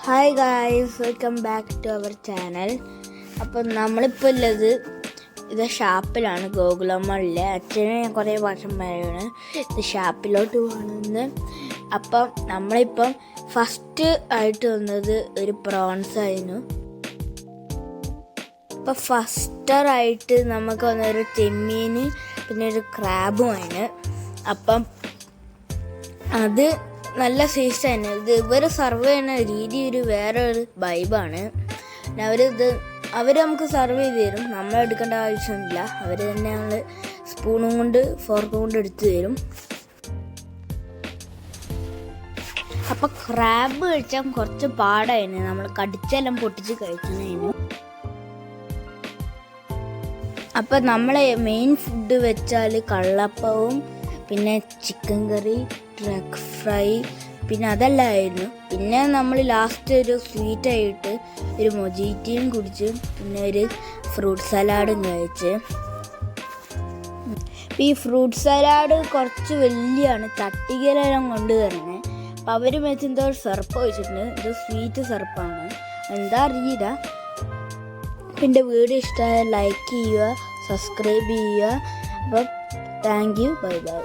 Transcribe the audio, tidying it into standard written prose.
Hi guys, welcome back to our channel. അപ്പം നമ്മളിപ്പോൾ ഉള്ളത് ഇത് ഷാപ്പിലാണ്. ഗോകുലമ്മളിലെ അച്ഛനെ ഞാൻ കുറേ വർഷം പറയുകയാണ് ഇത് ഷാപ്പിലോട്ട് പോകുന്നത്. അപ്പം നമ്മളിപ്പം ഫസ്റ്റ് ആയിട്ട് വന്നത് ഒരു പ്രോൺസ് ആയിരുന്നു. അപ്പം ഫസ്റ്ററായിട്ട് നമുക്ക് വന്നൊരു ചെമ്മീൻ, പിന്നെ ഒരു ക്രാബും ആയിരുന്നു. അപ്പം അത് നല്ല സൈസാണ്. ഇത് ഇവർ സർവ് ചെയ്യുന്ന രീതി ഒരു വേറെ ഒരു വൈബാണ്. അവർ നമുക്ക് സർവ് ചെയ്ത് തരും, നമ്മൾ എടുക്കേണ്ട ആവശ്യമില്ല. അവർ തന്നെ ഞങ്ങൾ സ്പൂണും കൊണ്ട് ഫോർക്കും കൊണ്ട് എടുത്തു തരും. അപ്പം ക്രാബ് കഴിച്ചാൽ കുറച്ച് പാടായിരുന്നു, നമ്മൾ കടിച്ചെല്ലാം പൊട്ടിച്ച് കഴിക്കുന്നതിന്. അപ്പം നമ്മളെ മെയിൻ ഫുഡ് വെച്ചാൽ കള്ളപ്പവും പിന്നെ ചിക്കൻ കറി, ട്രക്ക് ഫ്രൈ, പിന്നെ അതെല്ലാമായിരുന്നു. പിന്നെ നമ്മൾ ലാസ്റ്റ് ഒരു സ്വീറ്റായിട്ട് ഒരു മൊജീറ്റയും കുടിച്ച് പിന്നെ ഒരു ഫ്രൂട്ട് സലാഡും കഴിച്ച്. ഈ ഫ്രൂട്ട് സലാഡ് കുറച്ച് വലിയാണ്, തട്ടികലെല്ലാം കൊണ്ട് തന്നെ. അപ്പം അവർ വെച്ചെന്തോ സെർപ്പ് വെച്ചിട്ടുണ്ട്, ഇത് സ്വീറ്റ് സെർപ്പാണ്, എന്താ അറിയില്ല. പിന്നെ വീഡിയോ ഇഷ്ടമായ ലൈക്ക് ചെയ്യുക, സബ്സ്ക്രൈബ് ചെയ്യുക. അപ്പം താങ്ക് യു, ബൈ ബൈ.